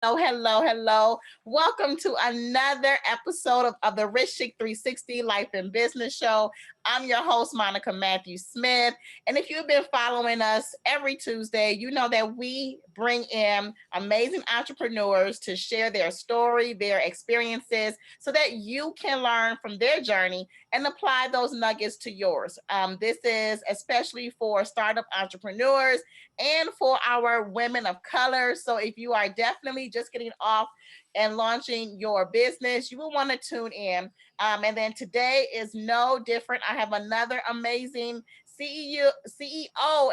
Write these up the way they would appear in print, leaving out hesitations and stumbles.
Hello. Welcome to another episode of the Rich Chic 360 Life and Business Show. I'm your host, Monica Matthew Smith. And if you've been following us every Tuesday, you know that we bring in amazing entrepreneurs to share their story, their experiences, so that you can learn from their journey and apply those nuggets to yours. This is especially for startup entrepreneurs and for our women of color. So if you are definitely just getting off and launching your business, you will want to tune in. And then today is no different. I have another amazing CEO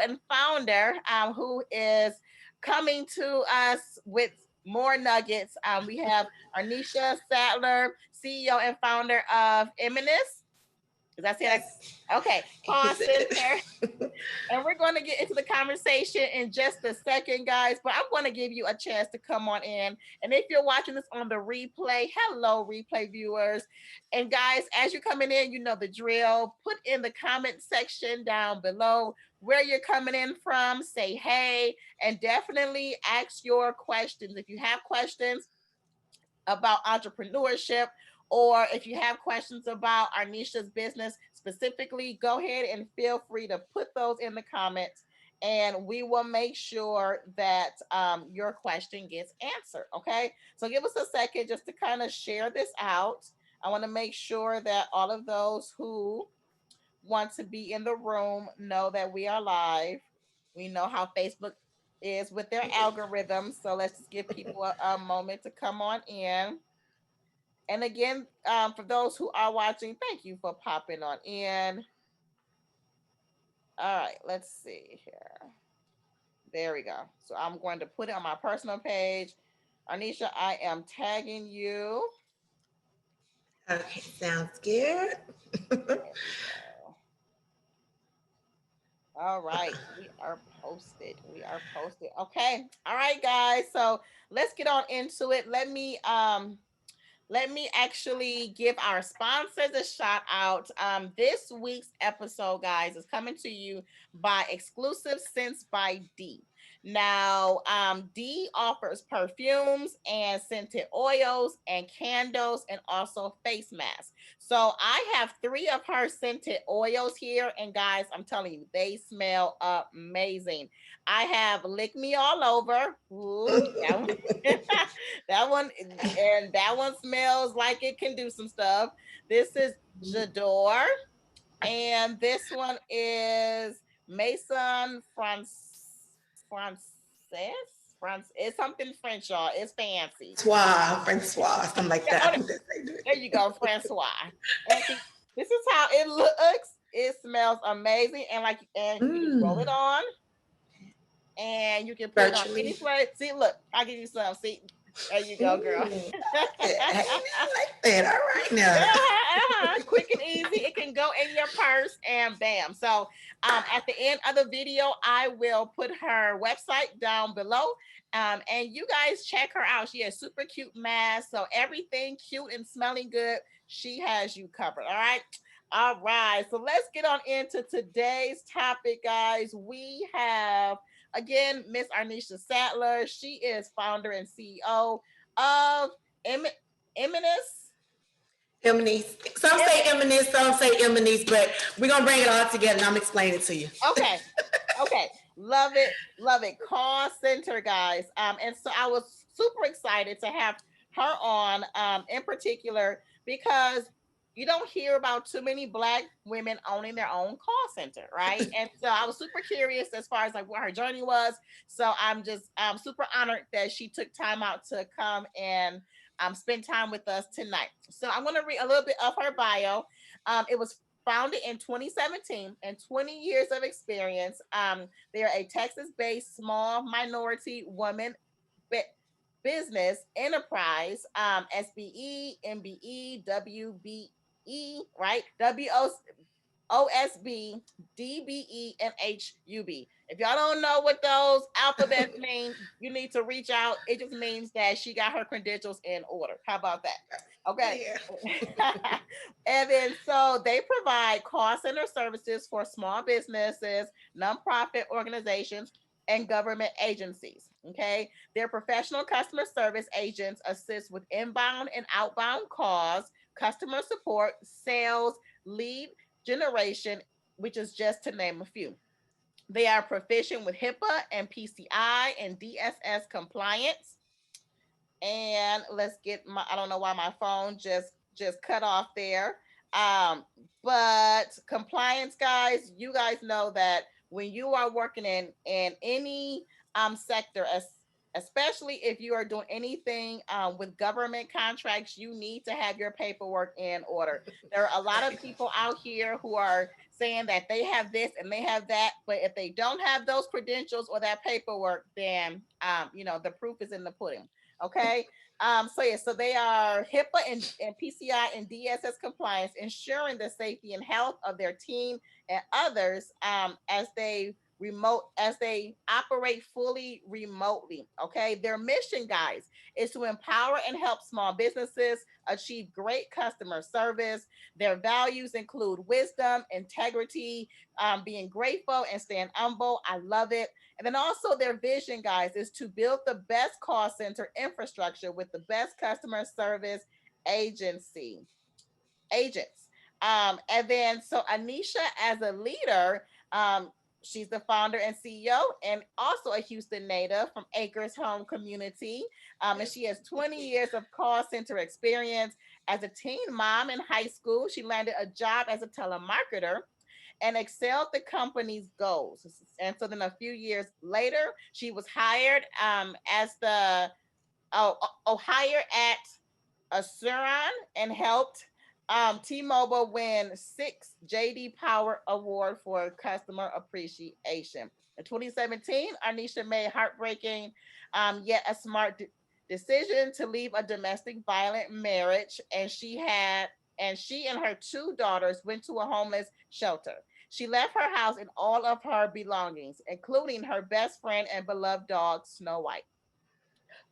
and founder who is coming to us with more nuggets. We have Arneisha Sadler, CEO and founder of Eminus. Is that it? Yes. Okay, Pawn Center. And we're going to get into the conversation in just a second, guys. But I'm going to give you a chance to come on in. And if you're watching this on the replay, hello, replay viewers. And guys, as you're coming in, you know the drill. Put in the comment section down below where you're coming in from. Say hey, and definitely ask your questions. If you have questions about entrepreneurship, or if you have questions about Arneisha's business specifically, go ahead and feel free to put those in the comments and we will make sure that your question gets answered. Okay. So give us a second just to kind of share this out. I want to make sure that all of those who want to be in the room know that we are live. We know how Facebook is with their algorithms. So let's just give people a moment to come on in. And again, for those who are watching, thank you for popping on in. All right, let's see here. There we go. So I'm going to put it on my personal page. Arneisha, I am tagging you. Okay, sounds good. There we go. All right, we are posted. We are posted. Okay. All right, guys. So let's get on into it. Let me actually give our sponsors a shout out. This week's episode, guys, is coming to you by Exclusive Scents by D. Now, D offers perfumes and scented oils and candles and also face masks. So I have three of her scented oils here, and guys, I'm telling you, they smell amazing. I have Lick Me All Over. Ooh, that one. That one and that one smells like it can do some stuff. This is J'adore, and this one is Maison Frances. France. It's something French, y'all. It's fancy. Francois, something like Yeah, that. oh, I think that's how you do there it. you go, Francois. And see, this is how it looks. It smells amazing, and you just roll it Mm, on, and you can put it on any virtually. place. See, look, I'll give you some. See, there you go, girl. Hey, now, I like that. All right now. Quick and easy. It can go in your purse and bam. So at the end of the video, I will put her website down below. And you guys check her out. She has super cute mask. So everything cute and smelling good, she has you covered. All right. All right. So let's get on into today's topic, guys. We have again Miss Arneisha Sadler. She is founder and CEO of Eminence. Eminence. Some Em- say eminence, some say eminence, but we're gonna bring it all together and I'm explaining it to you. okay, okay, love it. Call center, guys. And so I was super excited to have her on, in particular because you don't hear about too many Black women owning their own call center, right? And so I was super curious as far as like what her journey was. So I'm super honored that she took time out to come and spend time with us tonight. So I'm going to read a little bit of her bio. It was founded in 2017 and 20 years of experience. They are a Texas-based small minority woman business enterprise, SBE, MBE, WBE, right? OSB, DBE, and HUB. If y'all don't know what those alphabets mean, you need to reach out. It just means that she got her credentials in order. How about that? Okay. Yeah. And then so they provide call center services for small businesses, nonprofit organizations, and government agencies. Okay. Their professional customer service agents assist with inbound and outbound calls, customer support, sales, lead generation, which is just to name a few. They are proficient with HIPAA and PCI and DSS compliance. And let's get my, I don't know why my phone just cut off there. Um, but compliance guys, you guys know that when you are working in any sector, especially if you are doing anything with government contracts, you need to have your paperwork in order. There are a lot of people out here who are saying that they have this and they have that, but if they don't have those credentials or that paperwork, then the proof is in the pudding. Okay. So yeah, so they are HIPAA and PCI and DSS compliance, ensuring the safety and health of their team and others as they operate fully remotely. Okay. Their mission, guys, is to empower and help small businesses achieve great customer service. Their values include wisdom, integrity, being grateful, and staying humble. I love it. And then also their vision, guys, is to build the best call center infrastructure with the best customer service agency agents. And then so Anisha, as a leader, she's the founder and CEO, and also a Houston native from Acres Home Community. And she has 20 years of call center experience. As a teen mom in high school, she landed a job as a telemarketer and excelled the company's goals. And so then a few years later, she was hired as the hired at Asuran and helped T-Mobile win 6 JD Power Award for customer appreciation. In 2017, Arneisha made heartbreaking yet a smart decision to leave a domestic violent marriage, and she and her 2 daughters went to a homeless shelter. She left her house and all of her belongings, including her best friend and beloved dog, Snow White.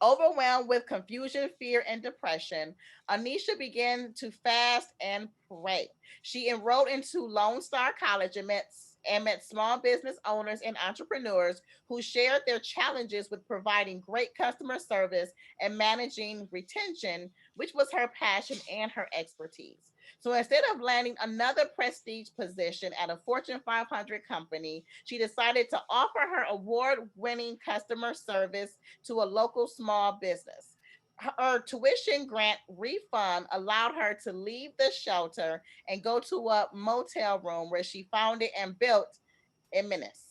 Overwhelmed with confusion, fear, and depression, Anisha began to fast and pray. She enrolled into Lone Star College and met small business owners and entrepreneurs who shared their challenges with providing great customer service and managing retention, which was her passion and her expertise. So instead of landing another prestige position at a Fortune 500 company, she decided to offer her award winning customer service to a local small business. Her tuition grant refund allowed her to leave the shelter and go to a motel room where she founded and built Eminence.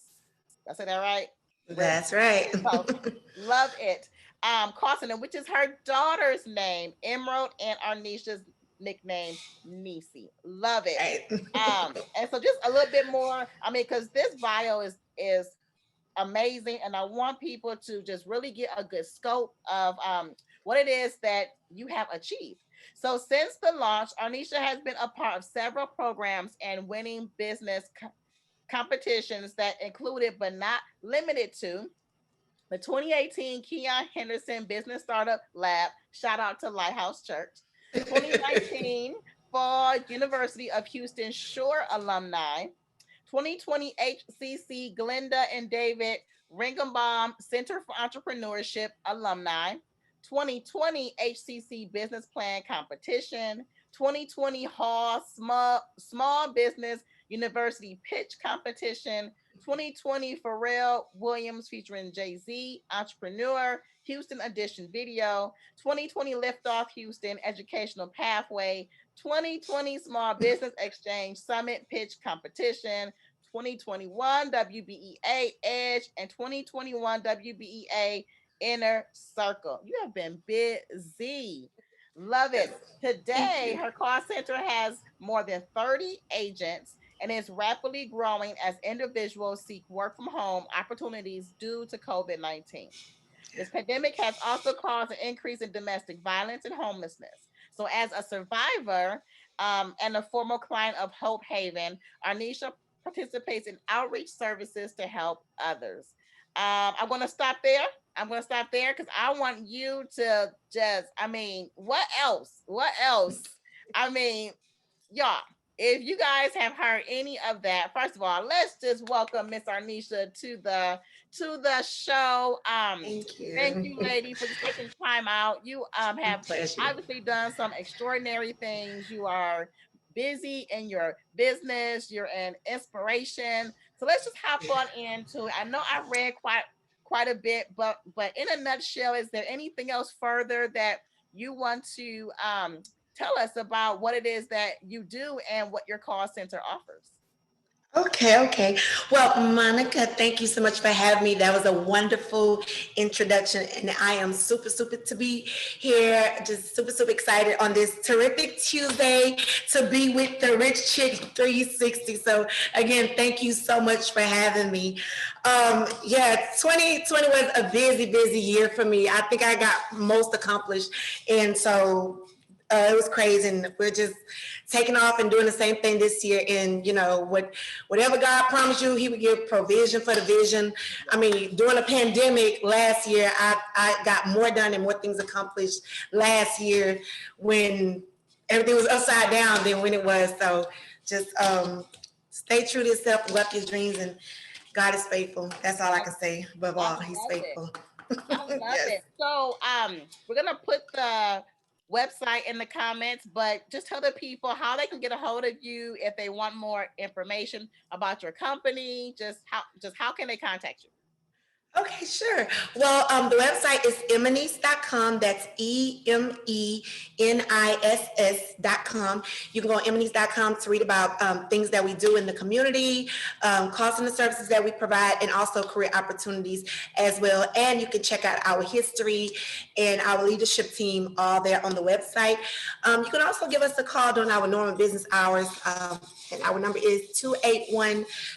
Did I say that right? Where That's right. oh, love it. Carson, which is her daughter's name, Emerald, and Arnisha's nickname, Nisi. Love it. Right. And so just a little bit more. I mean, because this bio is amazing, and I want people to just really get a good scope of what it is that you have achieved. So since the launch, Arnisha has been a part of several programs and winning business competitions that included but not limited to the 2018 Keon Henderson Business Startup Lab, shout out to Lighthouse Church, 2019 Fall University of Houston Shore alumni, 2020 HCC Glenda and David Ringenbaum Center for Entrepreneurship alumni, 2020 HCC Business Plan Competition, 2020 Hall Small Business University Pitch Competition, 2020 Pharrell Williams featuring Jay Z Entrepreneur Houston Edition video, 2020 Liftoff Houston Educational Pathway, 2020 Small Business Exchange Summit Pitch Competition, 2021 WBEA Edge, and 2021 WBEA Inner Circle. You have been busy. Love it. Thank Today, you. her call center has more than 30 agents and is rapidly growing as individuals seek work from home opportunities due to COVID-19. This pandemic has also caused an increase in domestic violence and homelessness. So, as a survivor and a former client of Hope Haven, Arnisha participates in outreach services to help others. I'm going to stop there. I'm going to stop there because I want you to just, I mean, what else? What else? I mean, y'all. if you guys have heard any of that, first of all, let's just welcome Miss Arneisha to the show. Thank Thank you. you, lady, for just taking time out. You My have pleasure. obviously done some extraordinary things. You are busy in your business. You're an inspiration. So let's just hop on into it. I know I read quite a bit, but in a nutshell, is there anything else further that you want to tell us about what it is that you do and what your call center offers? Okay. Well, Monica, thank you so much for having me. That was a wonderful introduction, and I am super to be here. Just super excited on this terrific Tuesday to be with the Rich Chick 360. So again, thank you so much for having me. Yeah, 2020 was a busy year for me. I think I got most accomplished, and so it was crazy, and we're just taking off and doing the same thing this year. And whatever God promised you, He would give provision for the vision. I mean, during the pandemic last year, I got more done and more things accomplished last year when everything was upside down than when it was. So just stay true to yourself, live your dreams, and God is faithful. That's all I can say. Above I all, He's love it. faithful. I love Yes. it. So, we're gonna put the website in the comments, but just tell the people how they can get a hold of you if they want more information about your company. Just how can they contact you? Okay, sure. Well, the website is eminis.com. That's EMENISS.com. You can go on eminis.com to read about things that we do in the community, calls and the services that we provide, and also career opportunities as well. And you can check out our history and our leadership team all there on the website. You can also give us a call during our normal business hours. And our number is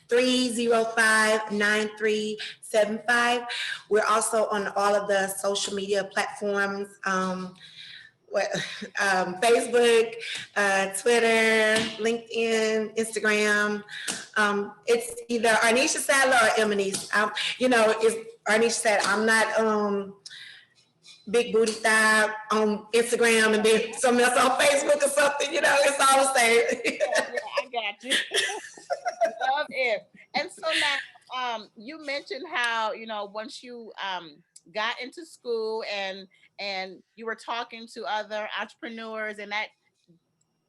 281-305-9375. We're also on all of the social media platforms, Facebook, Twitter, LinkedIn, Instagram. It's either Arneisha Sadler or Emily's. It's Arneisha said, I'm not big booty thigh on Instagram and then something else on Facebook or something. It's all the same. Yeah, I got you. Love it. And so now, you mentioned how once you got into school and you were talking to other entrepreneurs, and that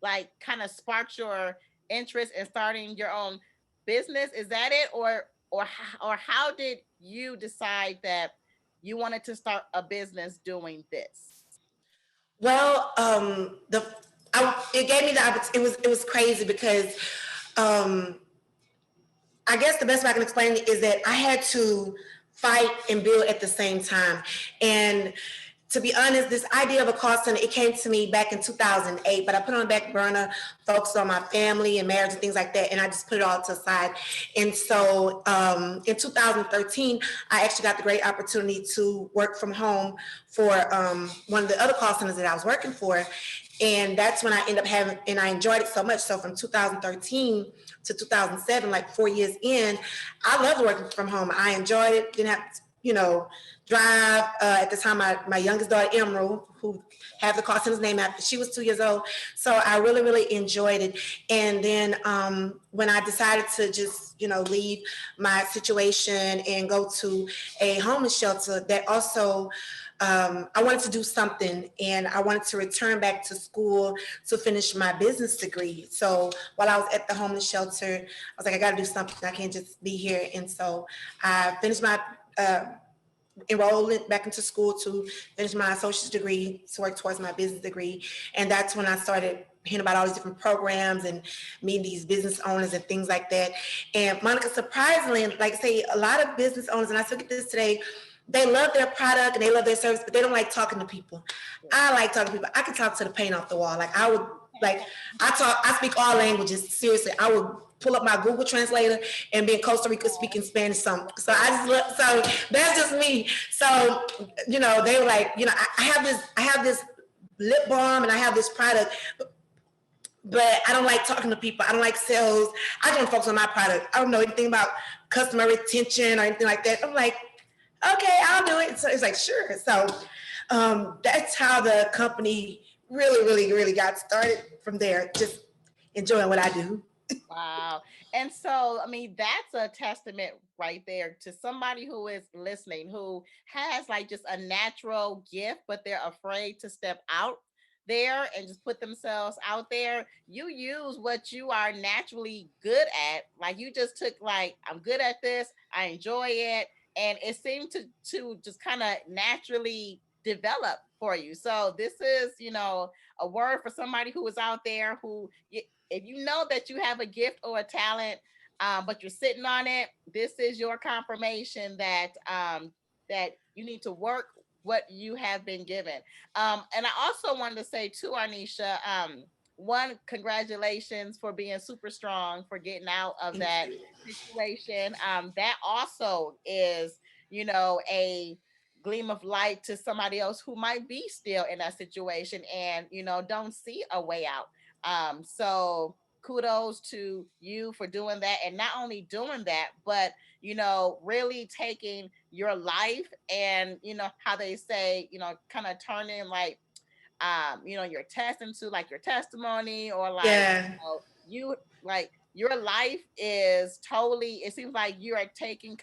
like kind of sparked your interest in starting your own business. Is that it, or how did you decide that you wanted to start a business doing this? Well, it gave me the opportunity. It was crazy because um, I guess the best way I can explain it is that I had to fight and build at the same time. And to be honest, this idea of a call center, it came to me back in 2008, but I put it on the back burner, focused on my family and marriage and things like that, and I just put it all to the side. And so in 2013, I actually got the great opportunity to work from home for one of the other call centers that I was working for. And that's when I ended up having, and I enjoyed it so much. So from 2013 to 2007, like 4 years in, I loved working from home. I enjoyed it. Didn't have to, drive. At the time, my youngest daughter, Emerald, who had the call center's name after, she was 2 years old. So I really enjoyed it. And then when I decided to just, leave my situation and go to a homeless shelter, that also, I wanted to do something, and I wanted to return back to school to finish my business degree. So while I was at the homeless shelter, I was like, I got to do something. I can't just be here. And so I finished my enrolled back into school to finish my associate's degree to work towards my business degree. And that's when I started hearing about all these different programs and meeting these business owners and things like that. And Monica, surprisingly, like I say, a lot of business owners, and I look at this today, they love their product and they love their service, but they don't like talking to people. I like talking to people. I can talk to the paint off the wall. I speak all languages. Seriously, I would pull up my Google Translator and be in Costa Rica speaking Spanish. So so that's just me. So, they were like, I have this lip balm and I have this product, but I don't like talking to people. I don't like sales. I don't focus on my product. I don't know anything about customer retention or anything like that. I'm like, okay, I'll do it. So it's like, sure. So that's how the company really got started from there. Just enjoying what I do. Wow. And so, I mean, that's a testament right there to somebody who is listening, who has like just a natural gift, but they're afraid to step out there and just put themselves out there. You use what you are naturally good at. Like you just took like, I'm good at this, I enjoy it. And it seemed to just kind of naturally develop for you. So this is, a word for somebody who is out there who if you know that you have a gift or a talent, but you're sitting on it, this is your confirmation that that you need to work what you have been given. And I also wanted to say too, Arneisha, one, congratulations for being super strong, for getting out of Thank that you. situation. That also is, a gleam of light to somebody else who might be still in that situation and don't see a way out. So kudos to you for doing that, and not only doing that, but really taking your life and how they say, kind of turning like your test into like your testimony, or like Yeah. you like your life is totally, it seems like you are taking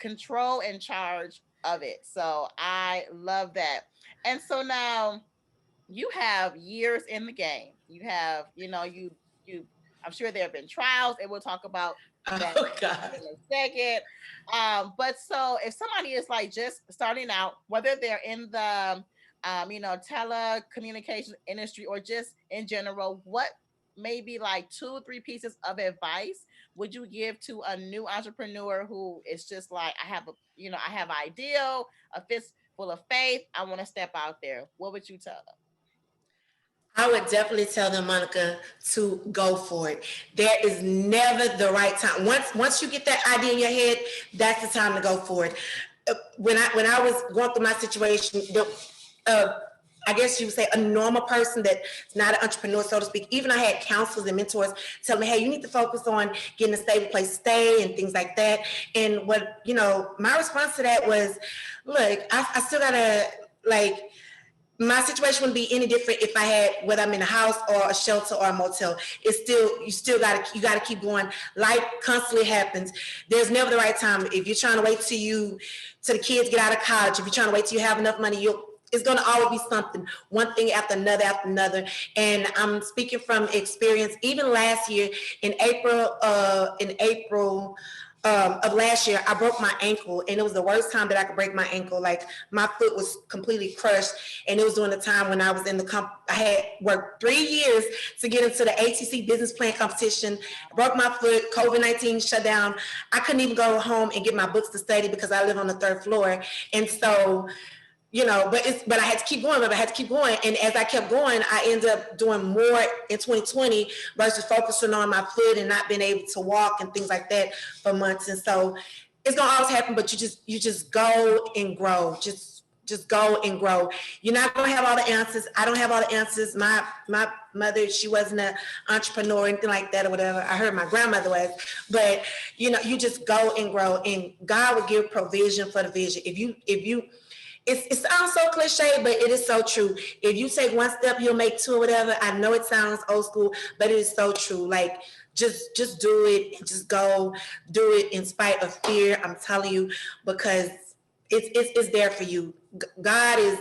control and charge of it. So I love that. And so now you have years in the game. You have, you I'm sure there have been trials, and we'll talk about that Oh God. in a second. But so if somebody is like just starting out, whether they're in the telecommunications industry or just in general, what maybe like 2 or 3 pieces of advice would you give to a new entrepreneur who is just like, I have an ideal, a fist full of faith, I want to step out there? What would you tell them? I would definitely tell them, Monica, to go for it. There is never the right time. Once you get that idea in your head, that's the time to go for it. When I was going through my situation, uh, I guess you would say a normal person that's not an entrepreneur, so to speak. Even I had counselors and mentors tell me, hey, you need to focus on getting a stable place to stay and things like that. And my response to that was, look, I still gotta like my situation wouldn't be any different if I had, whether I'm in a house or a shelter or a motel. It's still, you gotta keep going. Life constantly happens. There's never the right time. If you're trying to wait till the kids get out of college, if you're trying to wait till you have enough money, it's going to always be something, one thing after another. And I'm speaking from experience. Even last year in April, of last year, I broke my ankle, and it was the worst time that I could break my ankle. Like my foot was completely crushed, and it was during the time when I was in I had worked 3 years to get into the ATC business plan competition. I broke my foot. COVID-19 shut down. I couldn't even go home and get my books to study because I live on the third floor, and so but I had to keep going. And as I kept going, I ended up doing more in 2020 versus focusing on my foot and not being able to walk and things like that for months. And so it's gonna always happen, but you just go and grow. Just go and grow. You're not gonna have all the answers. I don't have all the answers. My mother, she wasn't an entrepreneur or anything like that or whatever. I heard my grandmother was, but you just go and grow, and God will give provision for the vision. If you it sounds so cliche, but it is so true. If you take one step, you'll make two or whatever. I know it sounds old school, but it is so true. Like just do it. Just go do it in spite of fear. I'm telling you, because it's there for you. God is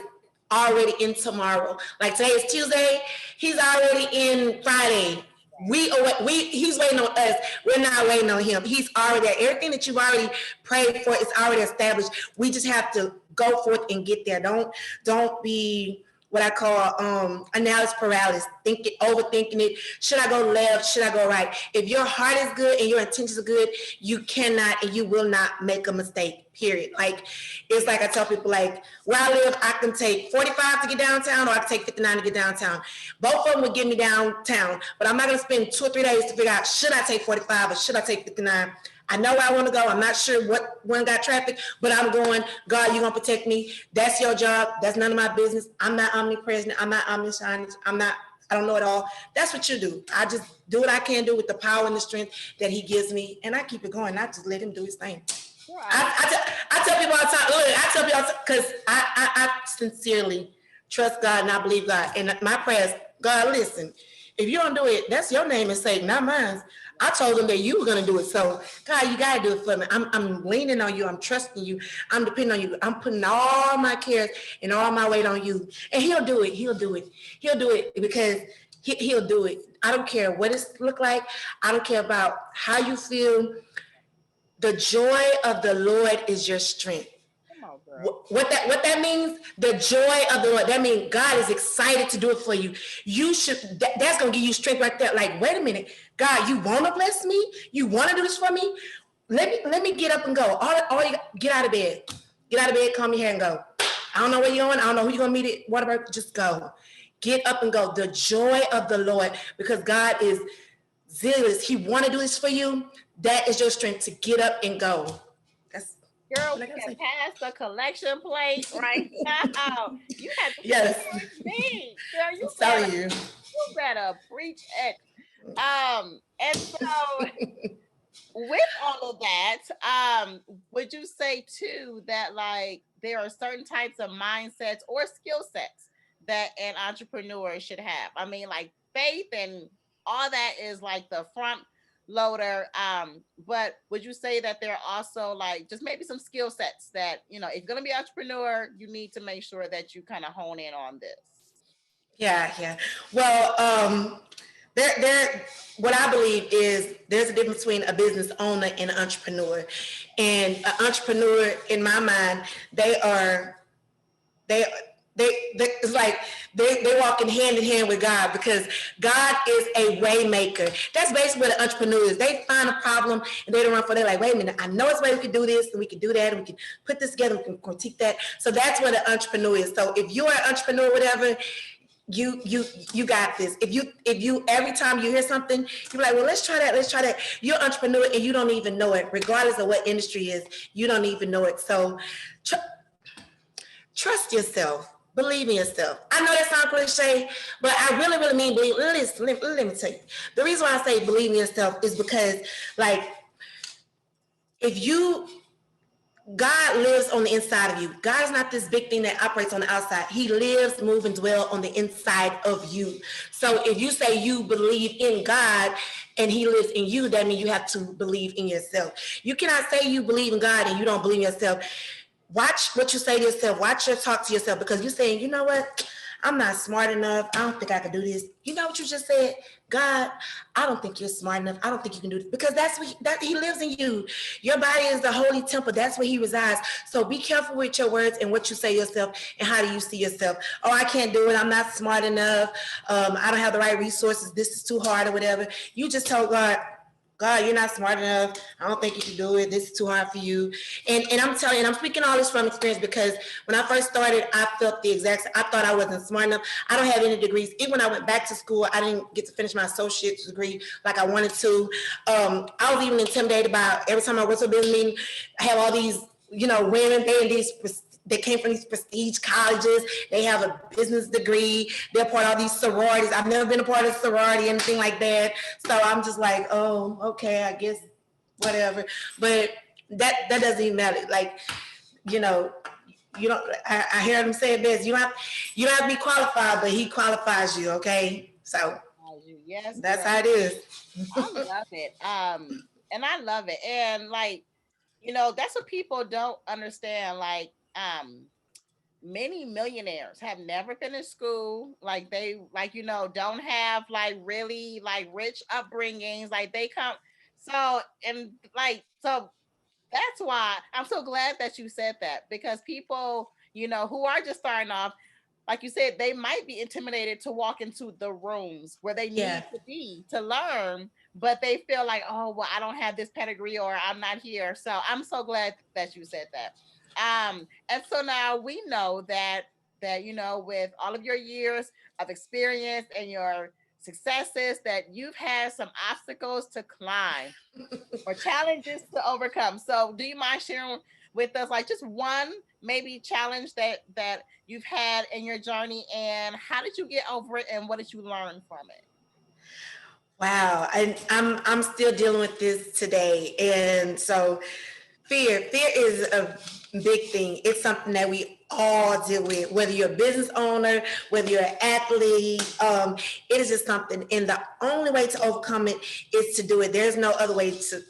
already in tomorrow. Like today is Tuesday. He's already in Friday. He's waiting on us. We're not waiting on him. He's already there. Everything that you've already prayed for is already established. We just have to go forth and get there. Don't be what I call analysis paralysis, overthinking it. Should I go left? Should I go right? If your heart is good and your intentions are good, you cannot and you will not make a mistake, period. Like, it's like I tell people, like, where I live, I can take 45 to get downtown, or I can take 59 to get downtown. Both of them would get me downtown, but I'm not going to spend 2 or 3 days to figure out, should I take 45 or should I take 59? I know where I want to go. I'm not sure what one got traffic, but I'm going. God, you're going to protect me. That's your job. That's none of my business. I'm not omnipresent. I'm not omniscient. I don't know it all. That's what you do. I just do what I can do with the power and the strength that he gives me, and I keep it going. I just let him do his thing. Right. I tell people all the time, look, I tell people all the time, because I sincerely trust God and I believe God. And my prayers, God, listen, if you don't do it, that's your name and say, not mine. I told them that you were gonna do it. So God, you gotta do it for me. I'm leaning on you. I'm trusting you. I'm depending on you. I'm putting all my cares and all my weight on you. And he'll do it. He'll do it. He'll do it because he'll do it. I don't care what it look like. I don't care about how you feel. The joy of the Lord is your strength. What that means, the joy of the Lord, that means God is excited to do it for you. You should, that's going to give you strength right there. Like, wait a minute, God, you want to bless me? You want to do this for me? Let me get up and go. All you get out of bed. Get out of bed, comb your hair and go. I don't know where you're going. I don't know who you're going to meet at whatever. Just go. Get up and go. The joy of the Lord, because God is zealous. He want to do this for you. That is your strength to get up and go. Girl, we can pass the collection plate right now. You have to yes. me. Girl, you better preach it. And so with all of that, would you say too that like there are certain types of mindsets or skill sets that an entrepreneur should have? I mean, like faith and all that is like the front loader, but would you say that there are also like just maybe some skill sets that, you know, if you're going to be an entrepreneur, you need to make sure that you kind of hone in on this? Yeah. Well, there what I believe is there's a difference between a business owner and an entrepreneur. And an entrepreneur, in my mind, they it's like they walking hand in hand with God, because God is a way maker. That's basically what an entrepreneur is. They find a problem and they don't run for it. They're like, wait a minute, I know it's a way we can do this and we can do that and we can put this together, we can critique that. So that's what an entrepreneur is. So if you're an entrepreneur, whatever, you got this. If you every time you hear something, you're like, well, let's try that. You're an entrepreneur and you don't even know it, regardless of what industry is, you don't even know it. So trust yourself. Believe in yourself. I know that sounds cliche, but I really mean believe. Listen, let me tell you. The reason why I say believe in yourself is because, like, God lives on the inside of you. God is not this big thing that operates on the outside. He lives, moves, and dwells on the inside of you. So if you say you believe in God and he lives in you, that means you have to believe in yourself. You cannot say you believe in God and you don't believe in yourself. Watch what you say to yourself. Watch your talk to yourself, because you're saying, you know what? I'm not smart enough. I don't think I can do this. You know what you just said? God, I don't think you're smart enough. I don't think you can do this, because that's what he lives in you. Your body is the holy temple. That's where he resides. So be careful with your words and what you say to yourself and how do you see yourself. Oh, I can't do it. I'm not smart enough. I don't have the right resources. This is too hard or whatever. You just tell God, you're not smart enough. I don't think you can do it. This is too hard for you. And I'm telling you, and I'm speaking all this from experience, because when I first started, I felt the exact same. I thought I wasn't smart enough. I don't have any degrees. Even when I went back to school, I didn't get to finish my associate's degree like I wanted to. I was even intimidated by every time I went to a business meeting, I have all these, women, they came from these prestige colleges. They have a business degree. They're part of all these sororities. I've never been a part of a sorority, anything like that. So I'm just like, oh, okay, I guess whatever. But that doesn't even matter. Like, you don't. I hear them say it best. You don't have to be qualified, but he qualifies you. Okay, so yes, that's how it is. I love it. And I love it. And like, that's what people don't understand. Like, many millionaires have never finished school. Like they don't have like really like rich upbringings. Like they come so that's why I'm so glad that you said that, because people, who are just starting off, like you said, they might be intimidated to walk into the rooms where they need to be to learn, but they feel like, oh, well, I don't have this pedigree or I'm not here. So I'm so glad that you said that. And so now we know that with all of your years of experience and your successes, that you've had some obstacles to climb or challenges to overcome. So do you mind sharing with us like just one maybe challenge that you've had in your journey, and how did you get over it and what did you learn from it? Wow, I'm still dealing with this today, and so fear is a big thing. It's something that we all deal with, whether you're a business owner, whether you're an athlete. It is just something, and the only way to overcome it is to do it. There's no other way to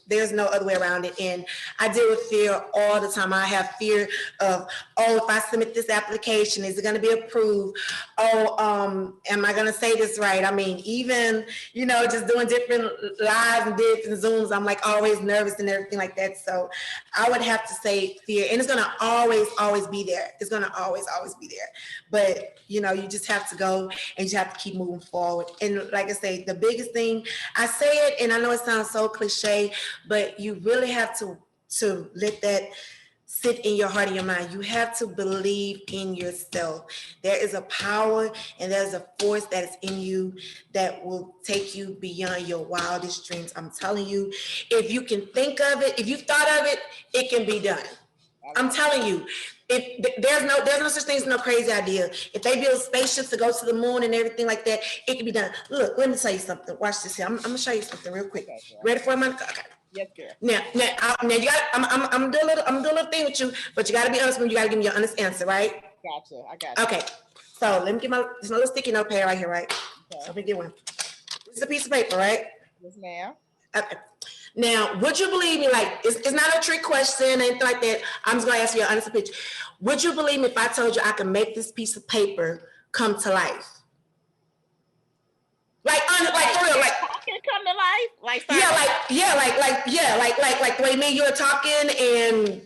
there's no other way around it. And I deal with fear all the time. I have fear of, oh, if I submit this application, is it going to be approved? Oh, am I going to say this right? I mean, even, just doing different lives and different Zooms, I'm like always nervous and everything like that. So I would have to say fear, and it's going to always be there. It's going to always be there. But, you just have to go and you have to keep moving forward. And like I say, the biggest thing, I say it, and I know it sounds so cliche, but you really have to let that sit in your heart and your mind. You have to believe in yourself. There is a power and there's a force that is in you that will take you beyond your wildest dreams. I'm telling you, if you can think of it, if you've thought of it, it can be done. I'm telling you, there's no such thing as no crazy idea. If they build spaceships to go to the moon and everything like that, it can be done. Look, let me tell you something. Watch this here. I'm gonna show you something real quick. Ready for it, Monica? Okay. Yes, girl. Now you got. I'm doing a little thing with you, but you got to be honest with me. You got to give me your honest answer, right? Gotcha. I got you. Okay. So let me get this little sticky notepad right here, right? Okay. Let me get one. This is a piece of paper, right? Yes, ma'am. Okay. Now, would you believe me? Like, it's not a trick question, anything like that. I'm just gonna ask you an honest opinion. Would you believe me if I told you I could make this piece of paper come to life? Like for real, like can come to life, like the way me and you are talking, and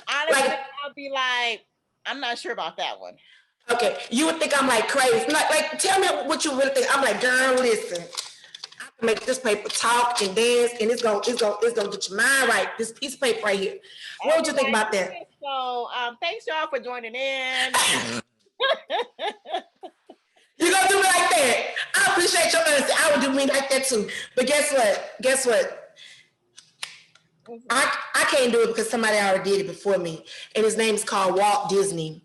honestly, I'll be like, I'm not sure about that one. Okay, you would think I'm like crazy. Like tell me what you really think. I'm like, girl, listen, I can make this paper talk and dance, and it's gonna get your mind right. This piece of paper right here. What would you think about that? So, thanks y'all for joining in. You gonna do me like that? I appreciate your honesty. I would do me like that too. But guess what? I can't do it because somebody already did it before me, and his name is called Walt Disney.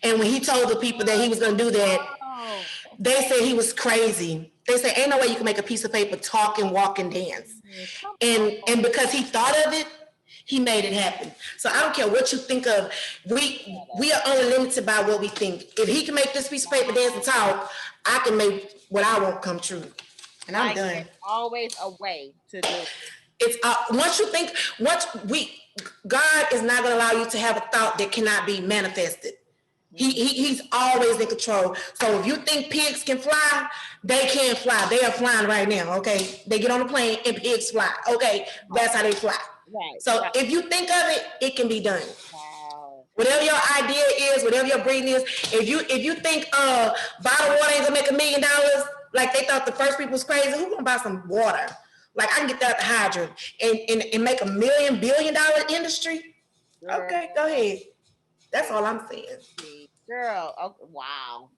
And when he told the people that he was gonna do that, they said he was crazy. They said, "Ain't no way you can make a piece of paper talk and walk and dance." And because he thought of it, he made it happen. So I don't care what you think of. We are only limited by what we think. If he can make this piece of paper dance and talk, I can make what I want come true. And I'm done. There's always a way to do it. It's God is not going to allow you to have a thought that cannot be manifested. He's always in control. So if you think pigs can fly, they can fly. They are flying right now. Okay, they get on the plane and pigs fly. Okay, that's how they fly. Right. So if you think of it, it can be done. Wow. Whatever your idea is, whatever your breathing is, if you think bottled water ain't gonna make $1 million, like they thought the first people was crazy, who gonna buy some water? Like I can get that at the hydrant and make $1 billion industry. Girl. Okay, go ahead. That's all I'm saying. Girl, oh, wow.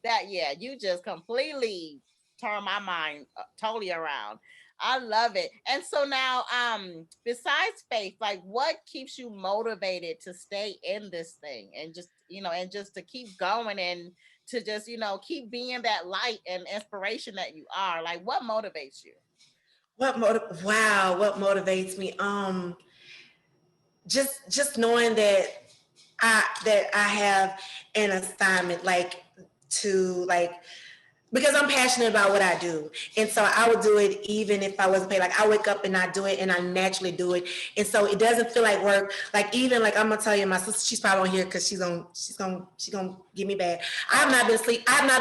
You just completely turned my mind totally around. I love it. And so now, besides faith, like what keeps you motivated to stay in this thing and just to keep going and to just, keep being that light and inspiration that you are? Like what motivates you? What motivates me? Just knowing that I have an assignment, because I'm passionate about what I do. And so I would do it even if I wasn't paid. Like I wake up and I do it and I naturally do it. And so it doesn't feel like work. Like even like I'm gonna tell you, my sister, she's probably on here because she's gonna get me bad. I have not been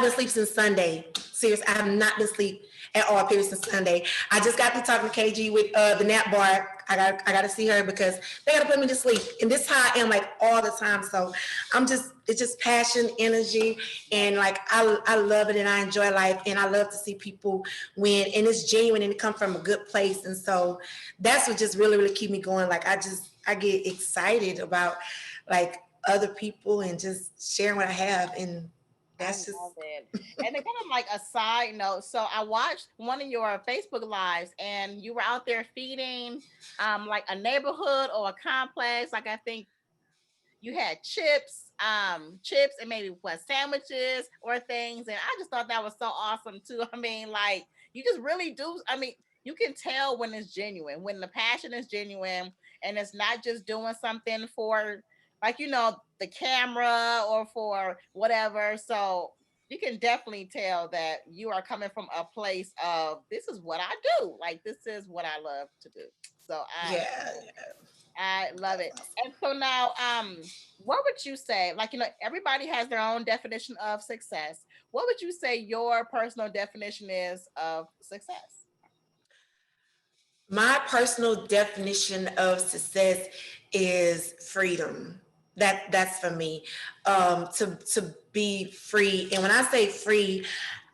asleep since Sunday. Serious, I have not been asleep at all period since Sunday. I just got to talking to KG with the nap bar. I got to see her because they got to put me to sleep. And this is how I am like all the time. So it's just passion, energy. And like, I love it and I enjoy life and I love to see people win and it's genuine and it comes from a good place. And so that's what just really, really keep me going. Like, I get excited about like other people and just sharing what I have. And that's just it. And then kind of like a side note. So I watched one of your Facebook lives and you were out there feeding like a neighborhood or a complex. Like I think you had chips and maybe sandwiches or things. And I just thought that was so awesome too. I mean, like you just really do. I mean, you can tell when it's genuine, when the passion is genuine and it's not just doing something for like, the camera or for whatever. So you can definitely tell that you are coming from a place of, this is what I do. Like, this is what I love to do. So Yeah. I love That's it. awesome. And so now, what would you say? Like, everybody has their own definition of success. What would you say your personal definition is of success? My personal definition of success is freedom. That's for me. To be free, and when I say free,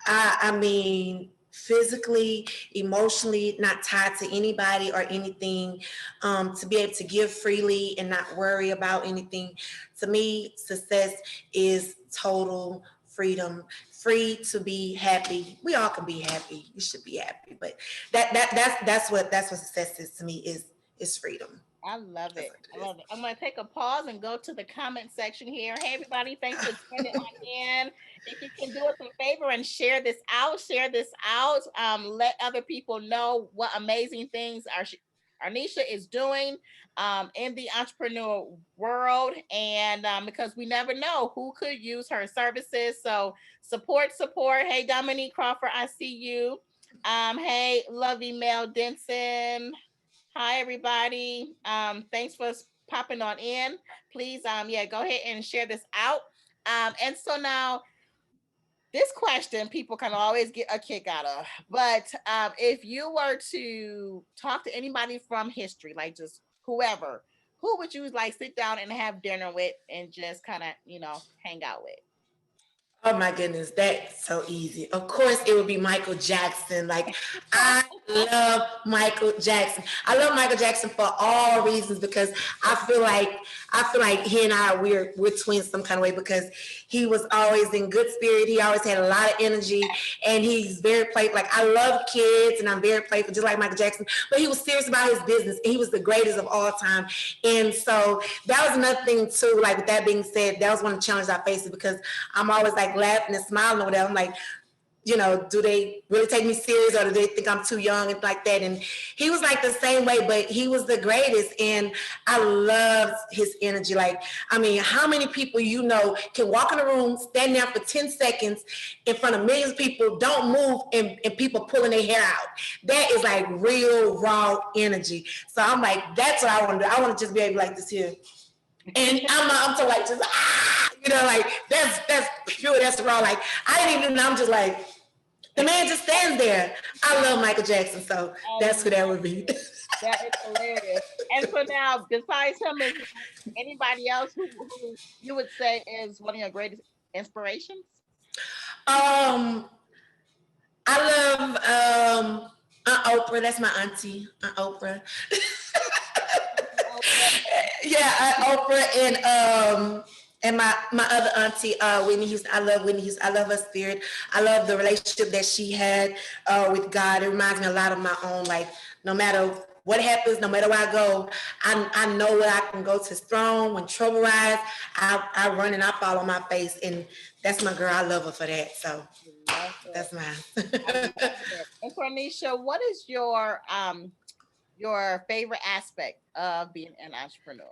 I mean physically, emotionally, not tied to anybody or anything. To be able to give freely and not worry about anything. To me, success is total freedom, free to be happy. We all can be happy. You should be happy, but that's what success is to me, is freedom. I love That's it. what I it is. love it. I'm going to take a pause and go to the comment section here. Hey, everybody. Thanks for tuning on in. If you can do us a favor and share this out. Let other people know what amazing things Arneisha is doing in the entrepreneur world. And because we never know who could use her services. So support. Hey, Dominique Crawford, I see you. Hey, Lovey Mel Denson. Hi, everybody. Thanks for popping on in. Please, yeah, go ahead and share this out. And so now, this question people can always get a kick out of. But if you were to talk to anybody from history, like just whoever, who would you like sit down and have dinner with and just kind of, hang out with? Oh my goodness, that's so easy. Of course, it would be Michael Jackson. Like, I love Michael Jackson. I love Michael Jackson for all reasons, because I feel like he and I, we're twins some kind of way, because he was always in good spirit. He always had a lot of energy, and he's very playful. Like, I love kids, and I'm very playful, just like Michael Jackson. But he was serious about his business, and he was the greatest of all time. And so that was another thing too. Like, with that being said, that was one of the challenges I faced, because I'm always like laughing and smiling or whatever. I'm like, do they really take me serious, or do they think I'm too young and like that? And he was like the same way, but he was the greatest. And I loved his energy. Like, I mean, how many people can walk in a room, stand there for 10 seconds in front of millions of people, don't move, and people pulling their hair out? That is like real, raw energy. So I'm like, that's what I want to do. I want to just be able like this here. And I'm so like, just like that's pure, that's raw. Like, I didn't even know. I'm just like, the man just stands there. I love Michael Jackson, so that's who that would be. That is hilarious. And so now, besides him, is anybody else who you would say is one of your greatest inspirations? um, I love Aunt Oprah. That's my auntie, Aunt Oprah. Yeah, Oprah, and my other auntie, Whitney Houston. I love Whitney Houston. I love her spirit. I love the relationship that she had with God. It reminds me a lot of my own. Like, no matter what happens, no matter where I go, I know where I can go to his throne. When trouble rise, I run and I fall on my face. And that's my girl. I love her for that. So that's mine. And Cornisha, what is your favorite aspect of being an entrepreneur?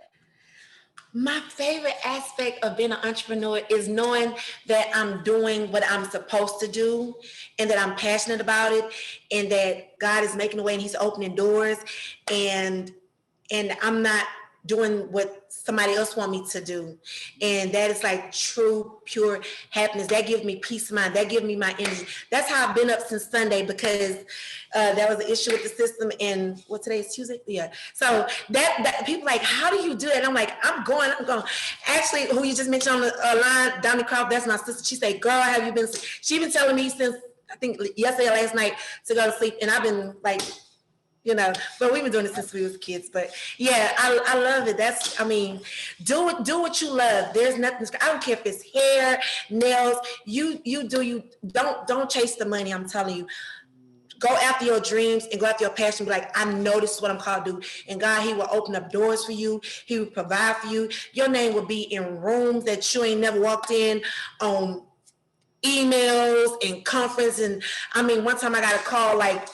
My favorite aspect of being an entrepreneur is knowing that I'm doing what I'm supposed to do, and that I'm passionate about it, and that God is making a way and he's opening doors, and I'm not doing what somebody else want me to do. And that is like true, pure happiness. That gives me peace of mind. That gives me my energy. That's how I've been up since Sunday, because there was an issue with the system. And what, today is Tuesday? Yeah. So that people like, how do you do it? And I'm like, I'm going. Actually, who you just mentioned on the line, Dominique Crawford, that's my sister. She said, girl, have you been, she been telling me since, I think yesterday or last night, to go to sleep. And I've been like, but we've been doing it since we was kids. But yeah, I love it. Do what you love. There's nothing, I don't care if it's hair, nails, you don't chase the money. I'm telling you, go after your dreams and go after your passion. Be like, I know this is what I'm called to do. And God, he will open up doors for you. He will provide for you. Your name will be in rooms that you ain't never walked in, on emails and conference. And I mean, one time I got a call like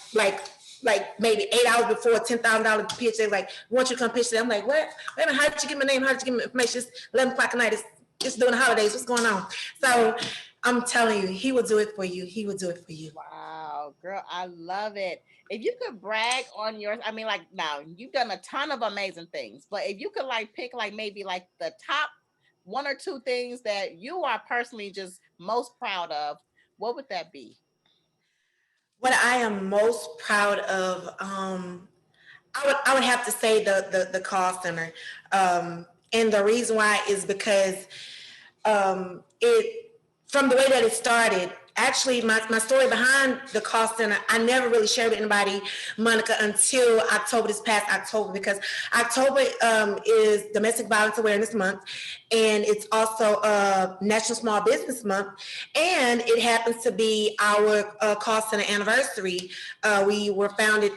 like maybe 8 hours before a $10,000 pitch. They're like, "We want you to come pitch it." I'm like, "What? Wait a minute, how did you get my name? How did you get my information? It's 11 o'clock at night. It's during the holidays. What's going on?" So I'm telling you, he will do it for you. He will do it for you. Wow, girl, I love it. If you could brag on yours, I mean, like now you've done a ton of amazing things, but if you could like pick like maybe like the top one or two things that you are personally just most proud of, what would that be? What I am most proud of, I would have to say the call center, and the reason why is because it from the way that it started. Actually, my story behind the call center, I never really shared with anybody, Monica, until October, this past October, because October is Domestic Violence Awareness Month, and it's also National Small Business Month, and it happens to be our call center anniversary. We were founded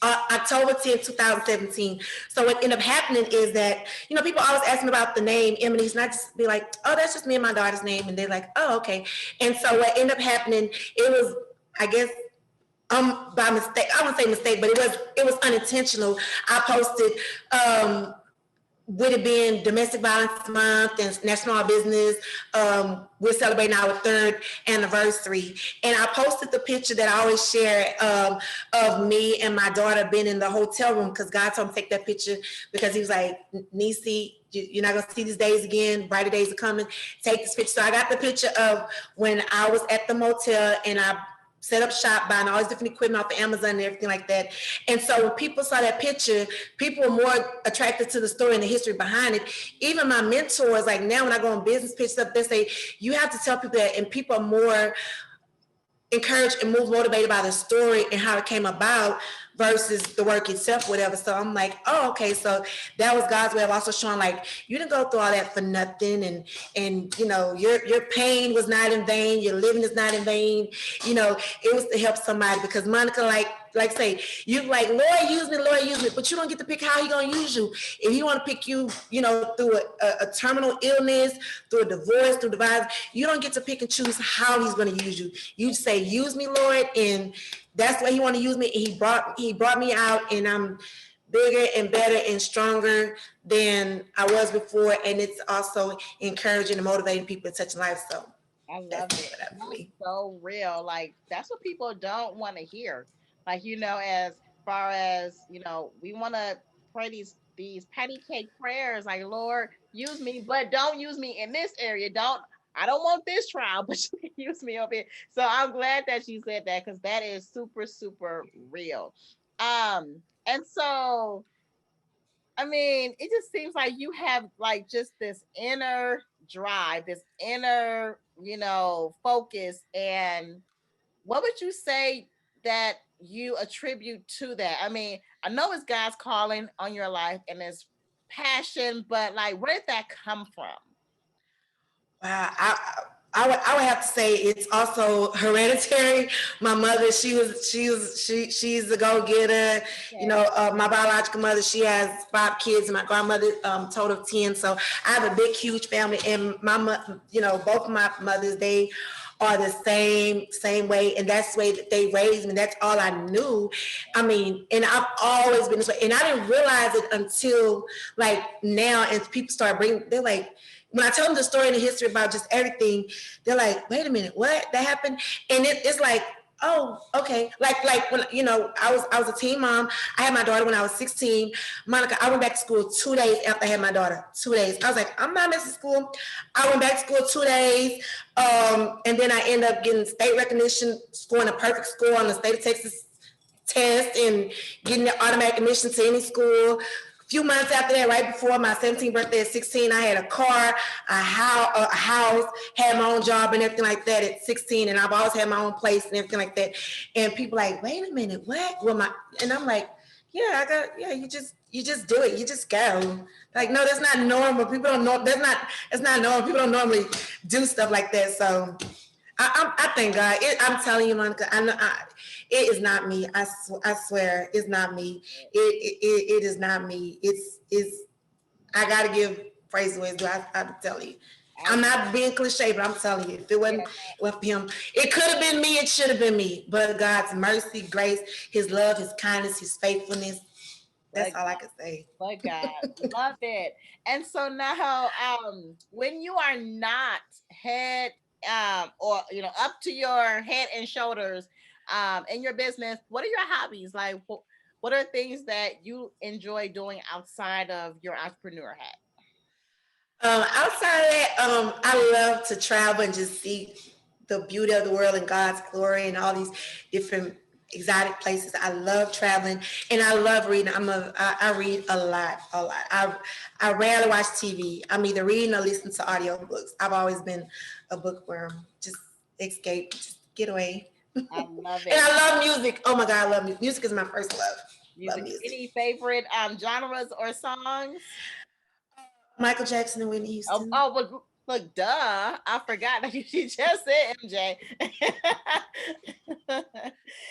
October 10th, 2017. So what ended up happening is that, people always ask me about the name Emily's, and I just be like, "Oh, that's just me and my daughter's name." And they're like, "Oh, okay." And so what ended up happening, it was, I guess, by mistake. I wouldn't say mistake, but it was unintentional. I posted, with it being Domestic Violence Month and National Business, we're celebrating our third anniversary. And I posted the picture that I always share, of me and my daughter being in the hotel room, because God told me to take that picture, because he was like, "Niecy, you're not going to see these days again. Brighter days are coming. Take this picture." So I got the picture of when I was at the motel and I set up shop, buying all this different equipment off of Amazon and everything like that. And so when people saw that picture, people were more attracted to the story and the history behind it. Even my mentors, like now when I go on business pitches up, they say, "You have to tell people that," and people are more encouraged and more motivated by the story and how it came about versus the work itself, whatever. So I'm like, "Oh, okay." So that was God's way of also showing, like, you didn't go through all that for nothing, and your pain was not in vain, your living is not in vain. It was to help somebody, because Monica, like say, you like, Lord use me, but you don't get to pick how he gonna use you. If he want to pick you, through a terminal illness, through a divorce, through divorce, you don't get to pick and choose how he's gonna use you. You say, "Use me, Lord," and that's the way he want to use me. And he brought me out, and I'm bigger and better and stronger than I was before. And it's also encouraging and motivating people to touch life. So I love that's it. what I That's believe. so real. Like that's what people don't want to hear. Like, as far as, we want to pray these patty cake prayers, like, "Lord, use me, but don't use me in this area. I don't want this trial, but you can use me over here." So I'm glad that you said that, because that is super, super real. And so I mean, it just seems like you have like just this inner drive, this inner, focus. And what would you say that you attribute to that? I mean, I know it's God's calling on your life and it's passion, but like, where did that come from? Wow, I would have to say it's also hereditary. My mother, she's a go getter. Okay. My biological mother, she has 5 kids, and my grandmother, total of 10. So I have a big, huge family, and both of my mothers, they are the same way, and that's the way that they raised me. That's all I knew. I mean, and I've always been this way, and I didn't realize it until like now, and people start bringing. They're like, when I tell them the story and the history about just everything, they're like, "Wait a minute, what? That happened?" And it's like, "Oh, okay." Like when I was a teen mom. I had my daughter when I was 16. Monica, I went back to school 2 days after I had my daughter. 2 days. I was like, "I'm not missing school." I went back to school 2 days, and then I ended up getting state recognition, scoring a perfect score on the state of Texas test, and getting the automatic admission to any school. Few months after that, right before my 17th birthday at 16, I had a car, a house, had my own job and everything like that at 16, and I've always had my own place and everything like that. And people like, "Wait a minute, what?" And I'm like, "Yeah, you just do it. You just go." Like, no, that's not normal. People don't know. It's not normal. People don't normally do stuff like that. So I thank God. I'm telling you, Monica, it is not me. I swear, it's not me. It is not me. It's. I gotta give praise the way it's due. I tell you, I'm not being cliche, but I'm telling you, if it wasn't with him, it could have been me. It should have been me. But God's mercy, grace, His love, His kindness, His faithfulness. That's all I can say. But God, love it. And so now, when you are not head, or up to your head and shoulders, in your business, what are your hobbies? Like, what are things that you enjoy doing outside of your entrepreneur hat? Outside of that, I love to travel and just see the beauty of the world and God's glory and all these different exotic places. I love traveling and I love reading. I read a lot. I rarely watch TV. I'm either reading or listening to audiobooks. I've always been a bookworm. Just escape, just get away. I love it. And I love music. Oh my God, I love music. Music is my first love. Love music. Any favorite genres or songs? Michael Jackson and Whitney Houston. Look, duh. I forgot that you just said MJ.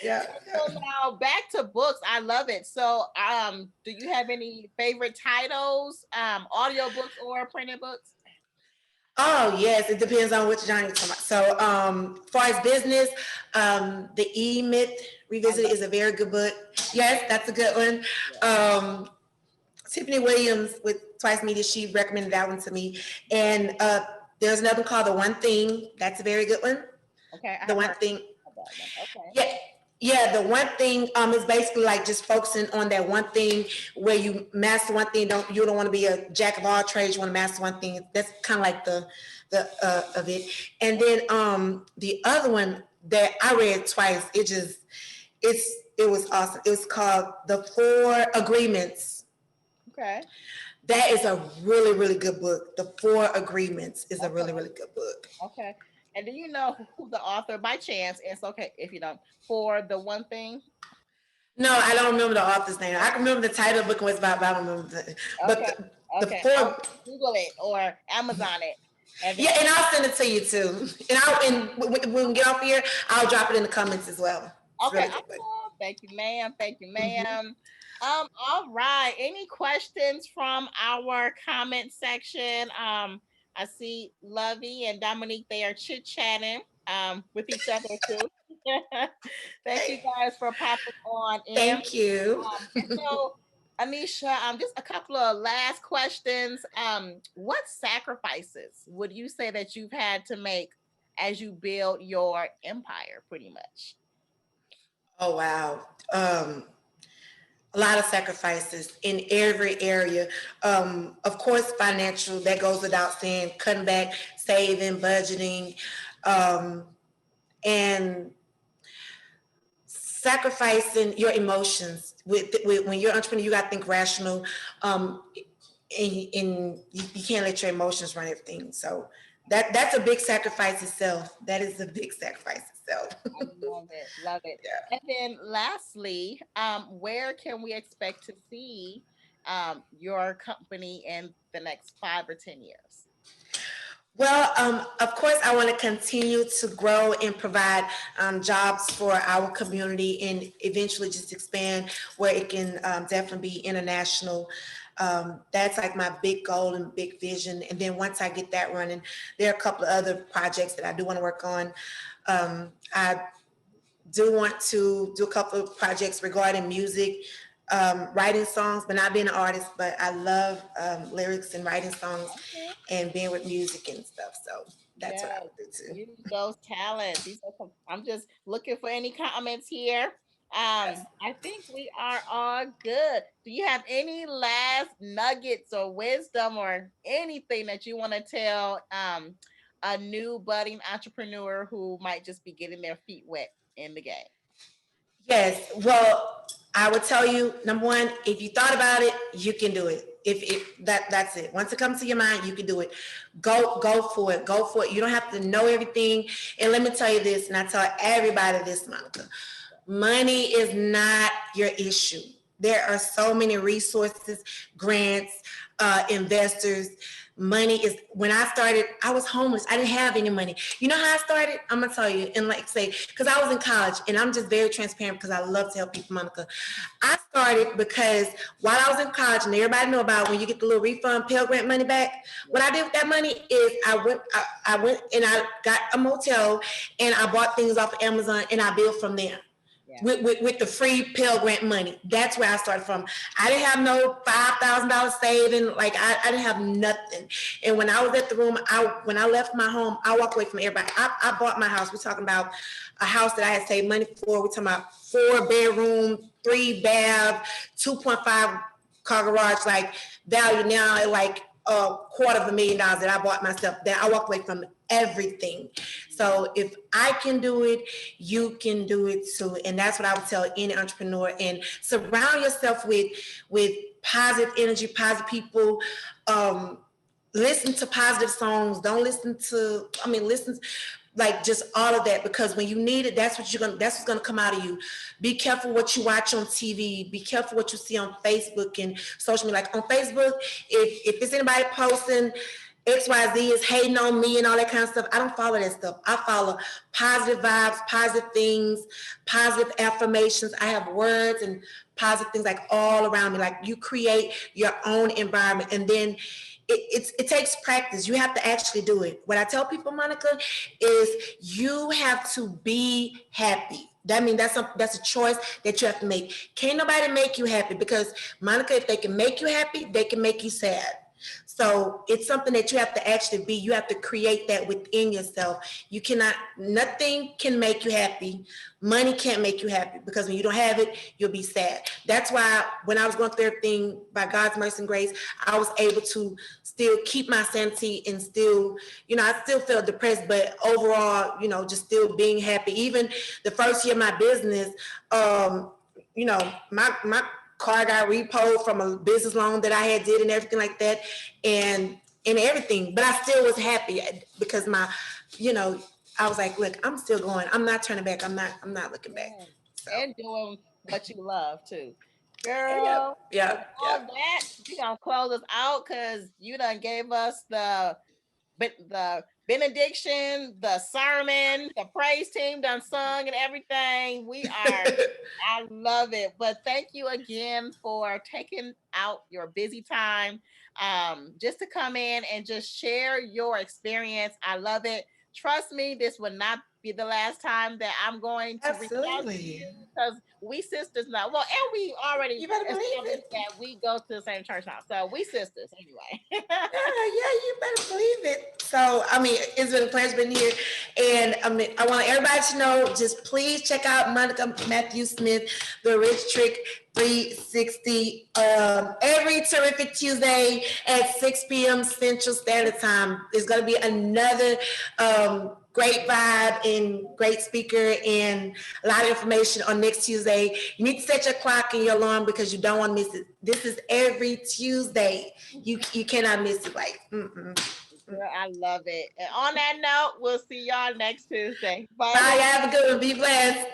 Yeah. So now back to books. I love it. So do you have any favorite titles, audiobooks or printed books? Oh yes, it depends on which genre you're talking about. So as far as business, the E-Myth Revisited is a very good book. Yes, that's a good one. Tiffany Williams with Twice Media, she recommended that one to me. And there's another one called The One Thing. That's a very good one. Okay. The One Thing. Okay. Yeah, The One Thing is basically like just focusing on that one thing where you master one thing. You don't want to be a jack of all trades. You want to master one thing. That's kind of like the of it. And then the other one that I read twice, it was awesome. It was called The 4 Agreements. Okay. That is a really, really good book. The 4 Agreements is a really, really good book. Okay. And do you know who the author, by chance? It's okay if you don't. For The One Thing? No, I don't remember the author's name. I can remember the title of the book and what it's about, but I don't remember the. But the 4. Google it or Amazon it. And I'll send it to you too. And when we get off here, I'll drop it in the comments as well. Okay. Really thank you, ma'am. Thank you, ma'am. All right. Any questions from our comment section? I see Lovey and Dominique, they are chit-chatting with each other too. Thank you guys for popping on in. Thank you. So Arneisha, just a couple of last questions. What sacrifices would you say that you've had to make as you build your empire, pretty much? Oh, wow. A lot of sacrifices in every area. Of course, financial, that goes without saying, cutting back, saving, budgeting, and sacrificing your emotions. When you're an entrepreneur, you got to think rational, and you can't let your emotions run everything. So that's a big sacrifice itself. That is a big sacrifice itself. I love it. Yeah. And then lastly, where can we expect to see your company in the next 5 or 10 years? Well, of course, I want to continue to grow and provide jobs for our community and eventually just expand where it can definitely be international. That's like my big goal and big vision. And then once I get that running, there are a couple of other projects that I do want to work on. I do want to do a couple of projects regarding music, writing songs, but not being an artist, but I love lyrics and writing songs and being with music and stuff. So that's what I would do too. Use those talents. I'm just looking for any comments here. I think we are all good. Do you have any last nuggets or wisdom or anything that you want to tell a new budding entrepreneur who might just be getting their feet wet in the game? Yes. Well, I would tell you, number one, if you thought about it, you can do it. That's it. Once it comes to your mind, you can do it. Go for it. Go for it. You don't have to know everything. And let me tell you this, and I tell everybody this, Monica. Money is not your issue. There are so many resources, grants, investors. money is, when I started, I was homeless. I didn't have any money. You know how I started? I'm gonna tell you, and like say, because I was in college, and I'm just very transparent because I love to help people, Monica. I started because while I was in college, and everybody know about when you get the little refund Pell Grant money back. What I did with that money is I went and I got a motel, and I bought things off of Amazon, and I built from there. Yeah. With the free Pell Grant money. That's where I started from. I didn't have no $5,000 saving. Like I didn't have nothing. And when I was at the room, when I left my home, I walked away from everybody. I bought my house. We're talking about a house that I had saved money for. We're talking about 4-bedroom, 3-bath, 2.5 car garage, like value now at like $250,000 that I bought myself. That I walked away from everything. So if I can do it, you can do it too. And that's what I would tell any entrepreneur. And surround yourself with positive energy, positive people. Listen to positive songs. Don't listen to, listen like just all of that, because when you need it, that's what's gonna come out of you. Be careful what you watch on TV. Be careful what you see on Facebook and social media. Like on Facebook, if it's anybody posting XYZ is hating on me and all that kind of stuff, I don't follow that stuff. I follow positive vibes, positive things, positive affirmations. I have words and positive things like all around me. Like you create your own environment, and then it takes practice. You have to actually do it. What I tell people, Monica, is you have to be happy. That means that's a choice that you have to make. Can't nobody make you happy, because Monica, if they can make you happy, they can make you sad. So it's something that you have to actually be. You have to create that within yourself. Nothing can make you happy. Money can't make you happy, because when you don't have it, you'll be sad. That's why when I was going through everything, by God's mercy and grace, I was able to still keep my sanity and still, I still felt depressed, but overall, just still being happy. Even the first year of my business, my car got repoed from a business loan that I had did and everything like that, and everything. But I still was happy because I was like, look, I'm still going. I'm not turning back. I'm not looking back. So. And doing what you love too. Girl, yeah. All that, you gonna close us out, because you done gave us the benediction, the sermon, the praise team done sung and everything. I love it. But thank you again for taking out your busy time just to come in and just share your experience. I love it. Trust me, this would not be the last time that I'm going to reach out to you, because we sisters now. Well, and we already established that we go to the same church now, so we sisters anyway. yeah, you better believe it. So, it's been a pleasure being here, and I want everybody to know, just please check out Monica Matthew Smith, The Rich Trick 360, every terrific Tuesday at 6 p.m. Central Standard Time. There's going to be another great vibe and great speaker and a lot of information on next Tuesday. You need to set your clock and your alarm, because you don't want to miss it. This is every Tuesday. You cannot miss it. Like, I love it. And on that note, we'll see y'all next Tuesday. Bye. Have a good one. Be blessed.